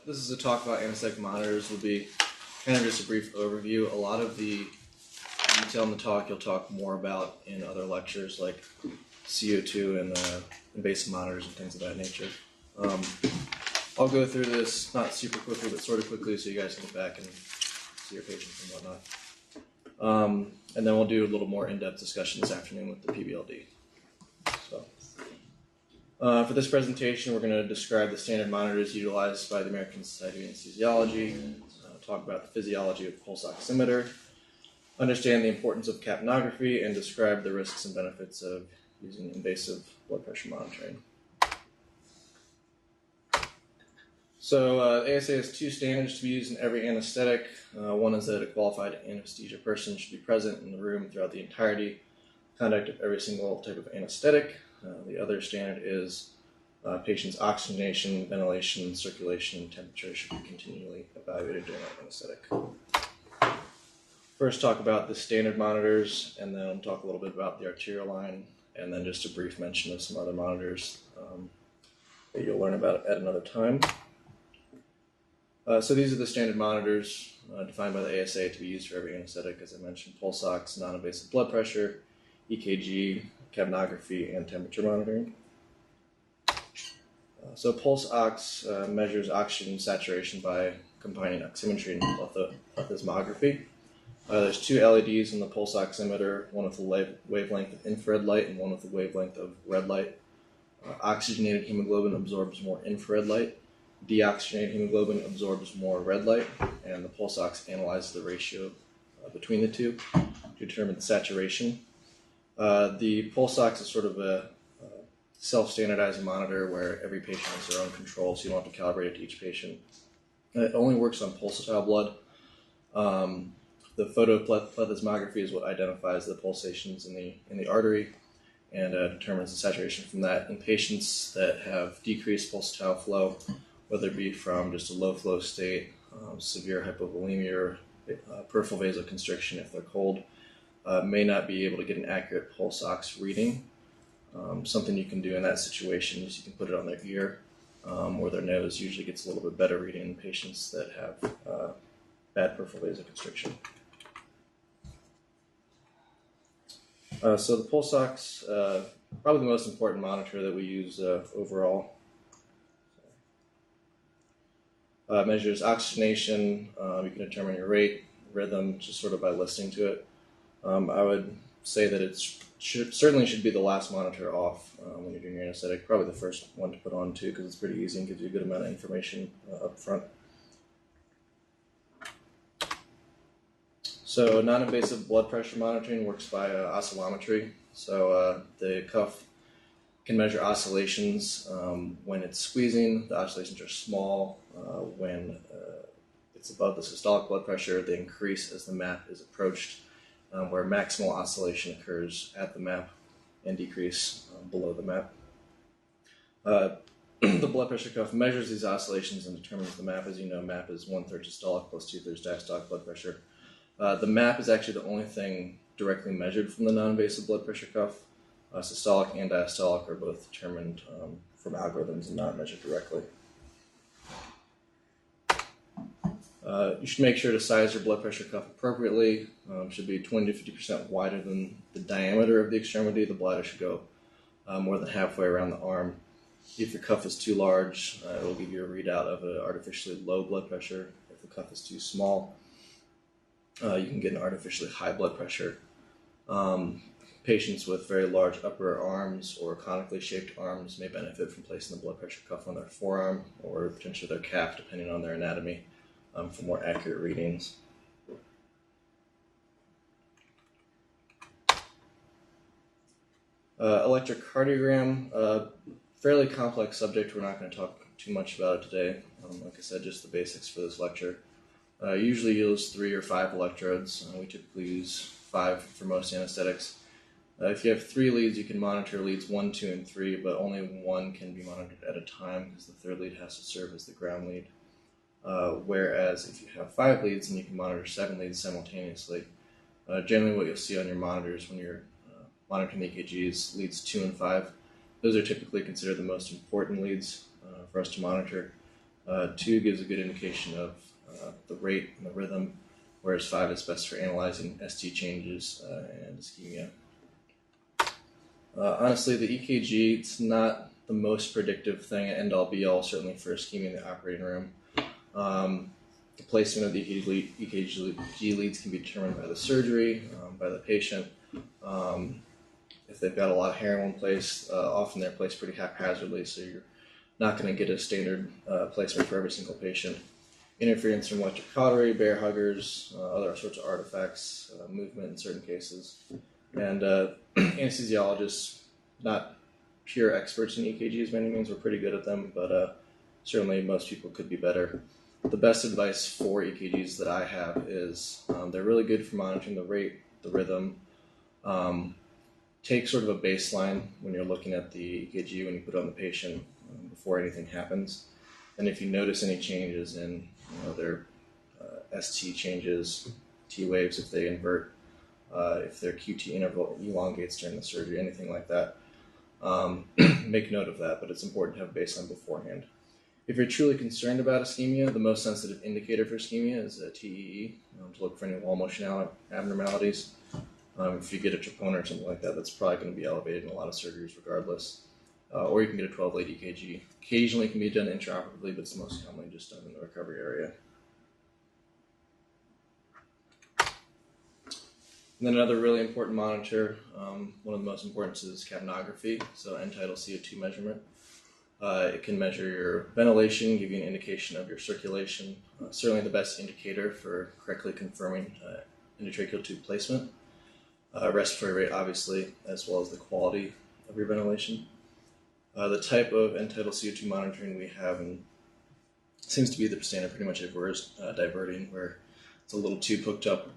this is a talk about anesthetic monitors. Will be kind of just a brief overview. A lot of the detail in the talk you'll talk more about in other lectures like CO2 and invasive monitors and things of that nature. I'll go through this not super quickly, but sort of quickly, so you guys can get back and see your patients and whatnot. And then we'll do a little more in-depth discussion this afternoon with the PBLD. So, for this presentation, we're going to describe the standard monitors utilized by the American Society of Anesthesiology, talk about the physiology of pulse oximeter, understand the importance of capnography, and describe the risks and benefits of using invasive blood pressure monitoring. So ASA has two standards to be used in every anesthetic. One is that a qualified anesthesia person should be present in the room throughout the entirety conduct of every single type of anesthetic. The other standard is patient's oxygenation, ventilation, circulation, and temperature should be continually evaluated during that anesthetic. First, talk about the standard monitors, and then talk a little bit about the arterial line, and then just a brief mention of some other monitors that you'll learn about at another time. So these are the standard monitors defined by the ASA to be used for every anesthetic, as I mentioned: pulse ox, non-invasive blood pressure, EKG, capnography, and temperature monitoring. So pulse ox measures oxygen saturation by combining oximetry and plethysmography. There's two LEDs in the pulse oximeter, one with a wavelength of infrared light and one with a wavelength of red light. Oxygenated hemoglobin absorbs more infrared light. Deoxygenated hemoglobin absorbs more red light, and the pulse ox analyzes the ratio between the two to determine the saturation. The pulse ox is sort of a self-standardizing monitor where every patient has their own control, so you don't have to calibrate it to each patient. It only works on pulsatile blood. The photoplethysmography is what identifies the pulsations in the artery and determines the saturation from that. In patients that have decreased pulsatile flow, whether it be from just a low flow state, severe hypovolemia, or peripheral vasoconstriction if they're cold, may not be able to get an accurate pulse ox reading. Something you can do in that situation is you can put it on their ear or their nose. Usually gets a little bit better reading in patients that have bad peripheral vasoconstriction. So the pulse ox, probably the most important monitor that we use overall. Measures oxygenation. You can determine your rate, rhythm, just sort of by listening to it. I would say that it certainly should be the last monitor off when you're doing your anesthetic. Probably the first one to put on too, because it's pretty easy and gives you a good amount of information up front. So non-invasive blood pressure monitoring works by oscillometry. So the cuff can measure oscillations when it's squeezing. The oscillations are small. When it's above the systolic blood pressure, they increase as the map is approached, where maximal oscillation occurs at the map and decrease below the map. The blood pressure cuff measures these oscillations and determines the map. As you know, map is 1/3 systolic plus 2/3 diastolic blood pressure. The map is actually the only thing directly measured from the non-invasive blood pressure cuff. Systolic and diastolic are both determined from algorithms and not measured directly. You should make sure to size your blood pressure cuff appropriately. Should be 20 to 50% wider than the diameter of the extremity. The bladder should go more than halfway around the arm. If your cuff is too large, it will give you a readout of an artificially low blood pressure. If the cuff is too small, you can get an artificially high blood pressure. Patients with very large upper arms or conically shaped arms may benefit from placing the blood pressure cuff on their forearm or potentially their calf, depending on their anatomy, for more accurate readings. Electrocardiogram, fairly complex subject. We're not going to talk too much about it today. Like I said, just the basics for this lecture. Usually use 3 or 5 electrodes. We typically use 5 for most anesthetics. If you have 3 leads, you can monitor leads 1, 2, and 3, but only 1 can be monitored at a time because the 3rd lead has to serve as the ground lead. Whereas if you have 5 leads, then you can monitor 7 leads simultaneously. Generally what you'll see on your monitors when you're monitoring the EKGs, leads 2 and 5. Those are typically considered the most important leads for us to monitor. 2 gives a good indication of the rate and the rhythm, whereas 5 is best for analyzing ST changes and ischemia. Honestly, the EKG, it's not the most predictive thing, end all be all, certainly for ischemia in the operating room. The placement of the EKG leads can be determined by the surgery, by the patient. If they've got a lot of hair in one place, often they're placed pretty haphazardly, so you're not going to get a standard placement for every single patient. Interference from electric cautery, bear huggers, other sorts of artifacts, movement in certain cases. And anesthesiologists, not pure experts in EKGs by any means, we're pretty good at them, but certainly most people could be better. The best advice for EKGs that I have is they're really good for monitoring the rate, the rhythm. Take sort of a baseline when you're looking at the EKG when you put it on the patient before anything happens. And if you notice any changes in their ST changes, T waves if they invert, if their QT interval elongates during the surgery, anything like that, make note of that, but it's important to have a baseline beforehand. If you're truly concerned about ischemia, the most sensitive indicator for ischemia is a TEE, to look for any wall motion abnormalities. If you get a troponin or something like that, that's probably going to be elevated in a lot of surgeries regardless. Or you can get a 12-lead EKG. Occasionally it can be done intraoperatively, but it's most commonly just done in the recovery area. And then another really important monitor, one of the most important is capnography, so end-tidal CO2 measurement. It can measure your ventilation, give you an indication of your circulation. Certainly the best indicator for correctly confirming endotracheal tube placement. Respiratory rate, obviously, as well as the quality of your ventilation. The type of end-tidal CO2 monitoring we have seems to be the standard pretty much everywhere is diverting, where it's a little tube hooked up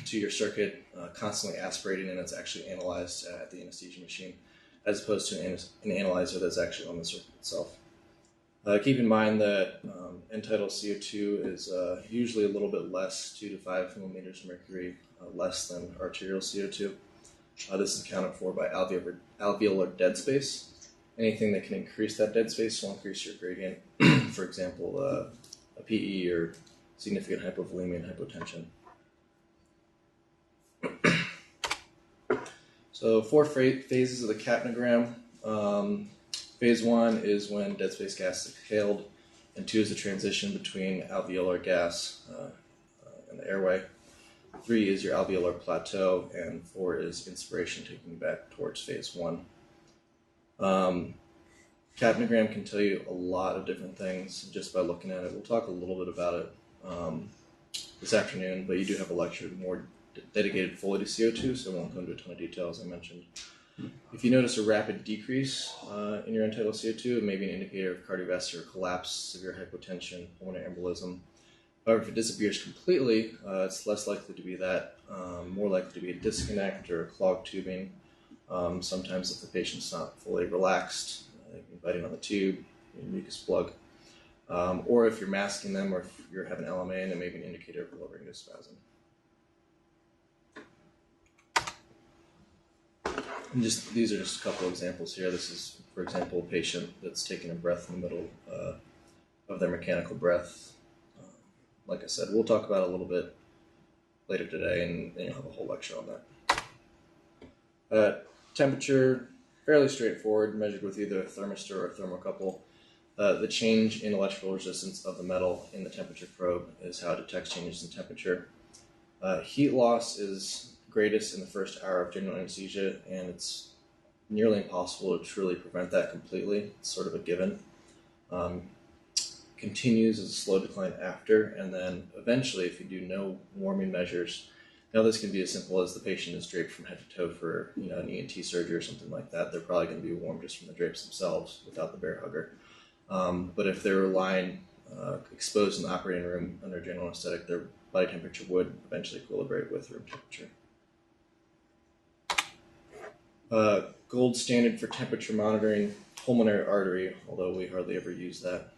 to your circuit, constantly aspirating, and it's actually analyzed at the anesthesia machine, as opposed to an analyzer that's actually on the circuit itself. Keep in mind that end-tidal CO2 is usually a little bit less, 2 to 5 millimeters of mercury, less than arterial CO2. This is accounted for by alveolar dead space. Anything that can increase that dead space will increase your gradient. For example, a PE or significant hypovolemia and hypotension. So 4 phases of the capnogram. Phase 1 is when dead space gas is exhaled, and 2 is the transition between alveolar gas and the airway. 3 is your alveolar plateau, and 4 is inspiration, taking you back towards phase 1. Capnogram can tell you a lot of different things just by looking at it. We'll talk a little bit about it this afternoon, but you do have a lecture more dedicated fully to CO2, so I won't go into a ton of detail, as I mentioned. If you notice a rapid decrease in your end-tidal CO2, it may be an indicator of cardiovascular collapse, severe hypotension, pulmonary embolism. However, if it disappears completely, it's less likely to be that, more likely to be a disconnect or a clogged tubing. Sometimes if the patient's not fully relaxed, biting on the tube, mucus plug, or if you're masking them or if you're having LMA, and it may be an indicator of low spasm. And these are just a couple of examples here. This is, for example, a patient that's taking a breath in the middle of their mechanical breath. Like I said, we'll talk about it a little bit later today, and you'll have a whole lecture on that. Temperature, fairly straightforward, measured with either a thermistor or a thermocouple. The change in electrical resistance of the metal in the temperature probe is how it detects changes in temperature. Heat loss is greatest in the first hour of general anesthesia, and it's nearly impossible to truly prevent that completely. It's sort of a given. Continues as a slow decline after, and then eventually, if you do no warming measures, now this can be as simple as the patient is draped from head to toe for an ENT surgery or something like that. They're probably going to be warm just from the drapes themselves without the bear hugger. But if they're lying exposed in the operating room under general anesthetic, their body temperature would eventually equilibrate with room temperature. Gold standard for temperature monitoring, pulmonary artery, although we hardly ever use that.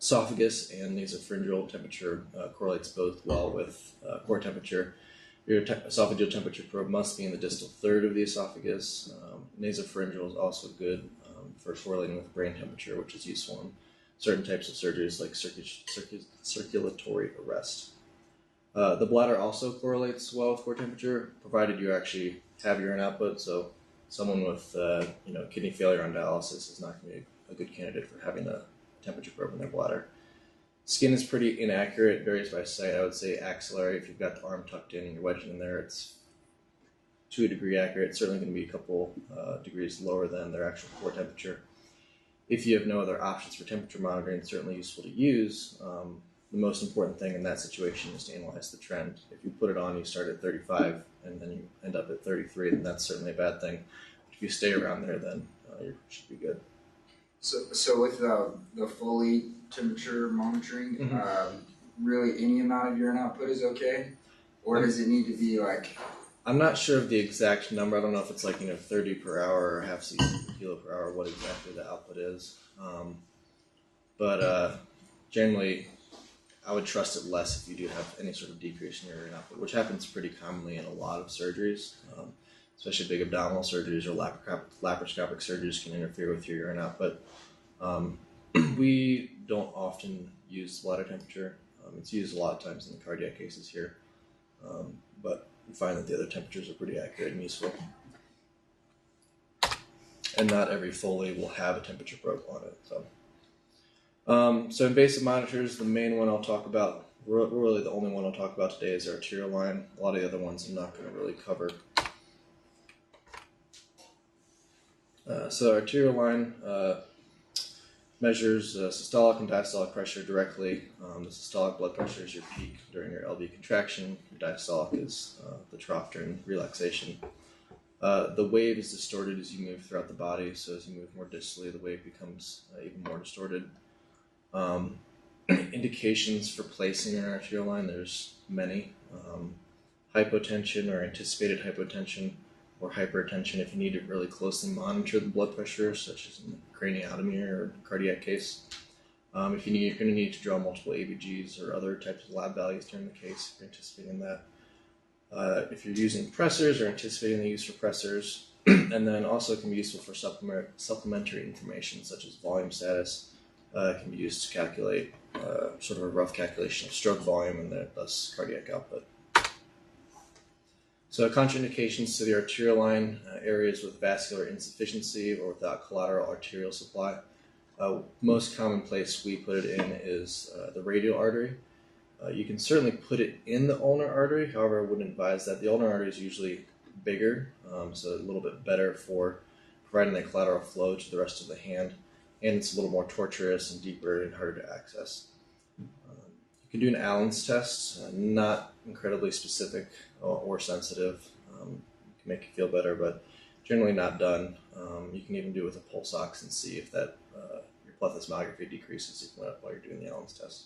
Esophagus and nasopharyngeal temperature correlates both well with core temperature. Your esophageal temperature probe must be in the distal third of the esophagus. Nasopharyngeal is also good for correlating with brain temperature, which is useful in certain types of surgeries like circulatory arrest. The bladder also correlates well with core temperature, provided you actually have urine output. So someone with kidney failure on dialysis is not going to be a good candidate for having a temperature probe in their bladder. Skin is pretty inaccurate, varies by site. I would say axillary, if you've got the arm tucked in and you're wedging in there, it's to a degree accurate. It's certainly going to be a couple degrees lower than their actual core temperature. If you have no other options for temperature monitoring, it's certainly useful to use. The most important thing in that situation is to analyze the trend. If you put it on, you start at 35 and then you end up at 33, then that's certainly a bad thing. If you stay around there, then you should be good. So with the Foley temperature monitoring, really any amount of urine output is okay? Or does it need to be like... I'm not sure of the exact number. I don't know if it's like 30 per hour or half cc per kilo per hour, what exactly the output is. But generally, I would trust it less if you do have any sort of decrease in your urine output, which happens pretty commonly in a lot of surgeries, especially big abdominal surgeries or laparoscopic surgeries can interfere with your urine output. We don't often use bladder temperature. It's used a lot of times in the cardiac cases here, but we find that the other temperatures are pretty accurate and useful. And not every Foley will have a temperature probe on it. So invasive monitors, the main one I'll talk about, really the only one I'll talk about today is arterial line. A lot of the other ones I'm not going to really cover. So arterial line measures systolic and diastolic pressure directly. The systolic blood pressure is your peak during your LV contraction. Your diastolic is the trough during relaxation. The wave is distorted as you move throughout the body, so as you move more distally, the wave becomes even more distorted. Indications for placing an arterial line, there's many. Hypotension or anticipated hypotension, or hypertension if you need to really closely monitor the blood pressure, such as in craniotomy or cardiac case. If you're going to need to draw multiple ABGs or other types of lab values during the case, if you're anticipating that. If you're using pressors or anticipating the use for pressors, and then also can be useful for supplementary information such as volume status. Can be used to calculate sort of a rough calculation of stroke volume and thus cardiac output. So contraindications to the arterial line, areas with vascular insufficiency or without collateral arterial supply. Most common place we put it in is the radial artery. You can certainly put it in the ulnar artery, however I wouldn't advise that. The ulnar artery is usually bigger, so a little bit better for providing that collateral flow to the rest of the hand, and it's a little more tortuous and deeper and harder to access. You can do an Allen's test, not incredibly specific or sensitive. It can make you feel better, but generally not done. You can even do it with a pulse ox and see if that your plethysmography decreases while you're doing the Allen's test.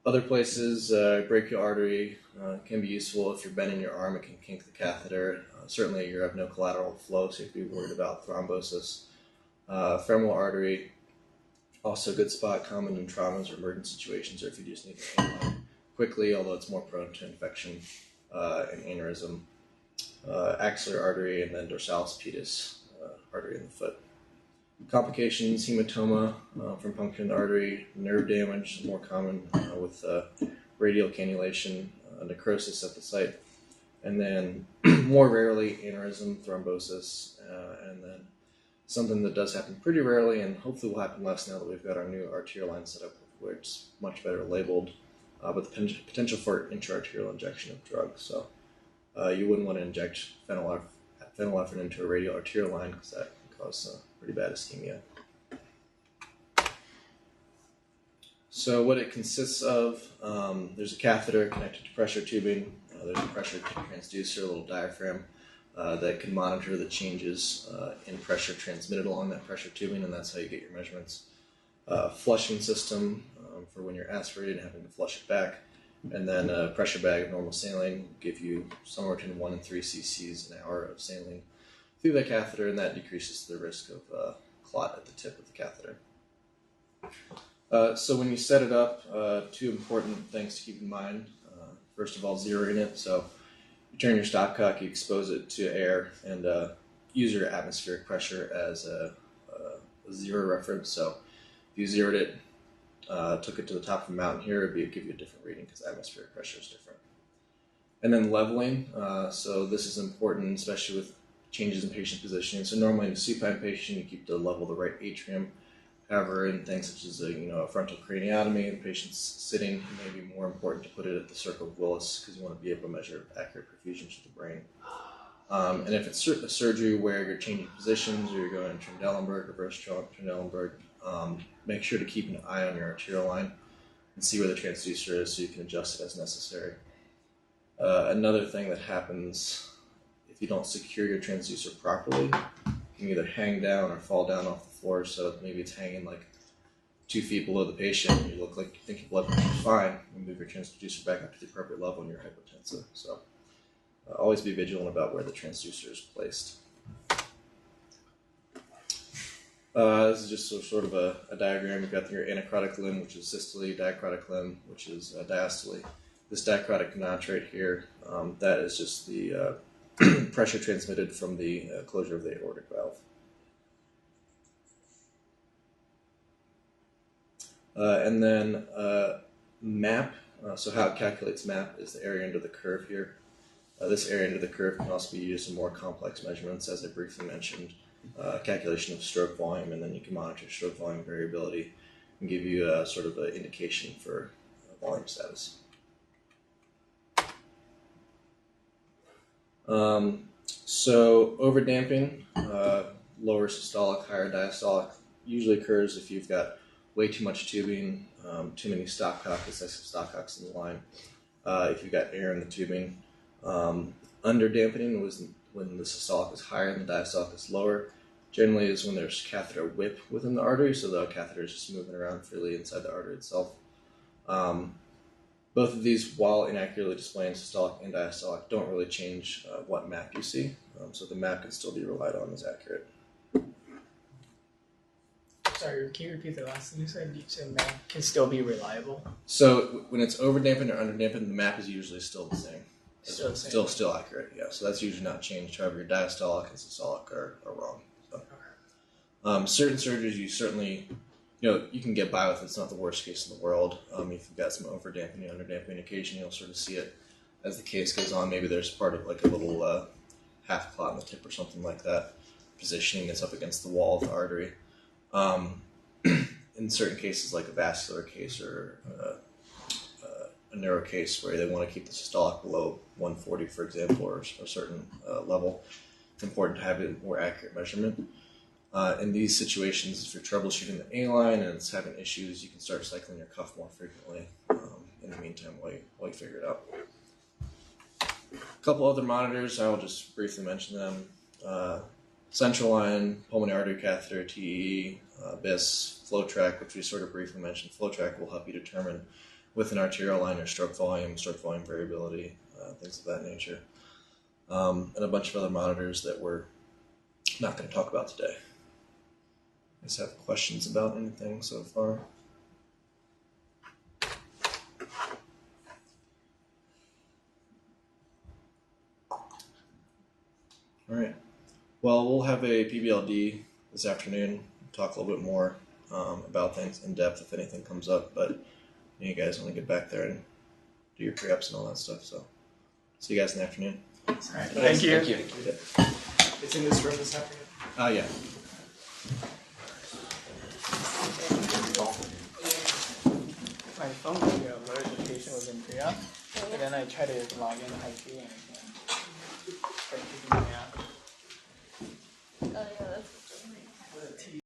Other places, brachial artery can be useful. If you're bending your arm, it can kink the catheter. Certainly you have no collateral flow, so you have to be worried about thrombosis. Femoral artery, also a good spot, common in traumas or emergent situations, or if you just need to analyze quickly, although it's more prone to infection and aneurysm. Axillary artery, and then dorsalis pedis artery in the foot. Complications, hematoma from puncturing the artery, nerve damage, more common with radial cannulation, necrosis at the site, and then more rarely aneurysm, thrombosis, and then something that does happen pretty rarely and hopefully will happen less now that we've got our new arterial line set up, where it's much better labeled, but the potential for intra-arterial injection of drugs. So you wouldn't want to inject phenylephrine into a radial arterial line because that can cause pretty bad ischemia. So what it consists of, there's a catheter connected to pressure tubing, there's a pressure transducer, a little diaphragm, that can monitor the changes in pressure transmitted along that pressure tubing, and that's how you get your measurements. Flushing system for when you're aspirated and having to flush it back, and then a pressure bag of normal saline will give you somewhere between 1 and 3 cc's an hour of saline through that catheter, and that decreases the risk of clot at the tip of the catheter. So when you set it up, two important things to keep in mind. First of all, zeroing it. So you turn your stopcock, you expose it to air, and use your atmospheric pressure as a zero reference. So If you zeroed it, took it to the top of a mountain here, it would give you a different reading because atmospheric pressure is different. And then leveling, so this is important, especially with changes in patient positioning. So normally in a supine patient, you keep the level of the right atrium. However, in things such as a frontal craniotomy, the patient's sitting, it may be more important to put it at the circle of Willis because you want to be able to measure accurate perfusion to the brain. And if it's a surgery where you're changing positions or you're going to Trendelenburg, reverse Trendelenburg, make sure to keep an eye on your arterial line and see where the transducer is so you can adjust it as necessary. Another thing that happens if you don't secure your transducer properly, you can either hang down or fall down off the floor. So maybe it's hanging like 2 feet below the patient, and you look like you think your blood pressure is fine. You move your transducer back up to the appropriate level, and you're hypotensive. So always be vigilant about where the transducer is placed. This is just sort of a diagram. You've got your anacrotic limb, which is systole, diacrotic limb, which is diastole. This dicrotic notch right here, that is just the pressure transmitted from the closure of the aortic valve. And then MAP, so how it calculates MAP is the area under the curve here. This area under the curve can also be used in more complex measurements, as I briefly mentioned, calculation of stroke volume, and then you can monitor stroke volume variability and give you a sort of an indication for volume status. So overdamping, lower systolic, higher diastolic, usually occurs if you've got way too much tubing, too many stopcocks, excessive stopcocks in the line. If you've got air in the tubing, underdamping was when the systolic is higher and the diastolic is lower. Generally is when there's catheter whip within the artery, so the catheter is just moving around freely inside the artery itself. Both of these, while inaccurately displaying systolic and diastolic, don't really change what map you see, so the map can still be relied on as accurate. Sorry, can you repeat the last thing you said? You said map can still be reliable? So when it's overdampened or underdampened, the map is usually still the same. Still accurate, yeah. So that's usually not changed. However, your diastolic and systolic are wrong. So. Okay. Certain surgeries, you certainly, you can get by with. It's not the worst case in the world. If you've got some overdamping, underdamping, occasionally you'll sort of see it as the case goes on. Maybe there's part of like a little half clot in the tip or something like that, positioning that's up against the wall of the artery. In certain cases, like a vascular case or a neuro case where they want to keep the systolic below 140, for example, or a certain level, it's important to have a more accurate measurement. In these situations, if you're troubleshooting the A-line and it's having issues, you can start cycling your cuff more frequently in the meantime while you figure it out. A couple other monitors, I will just briefly mention them. Central line, pulmonary artery catheter, TEE, BIS, flow track, which we sort of briefly mentioned. Flow track will help you determine with an arterial line or stroke volume variability, things of that nature. And a bunch of other monitors that we're not going to talk about today. You guys have questions about anything so far? All right. Well, we'll have a PBLD this afternoon. Talk a little bit more about things in depth if anything comes up. But you guys want to get back there and do your pre-ups and all that stuff. So see you guys in the afternoon. All right. Thank you. Thank you. Yeah. It's in this room this afternoon. Yeah. My phone gave me an alert the patient was in pre-op, and then I tried to log in IP and I can't.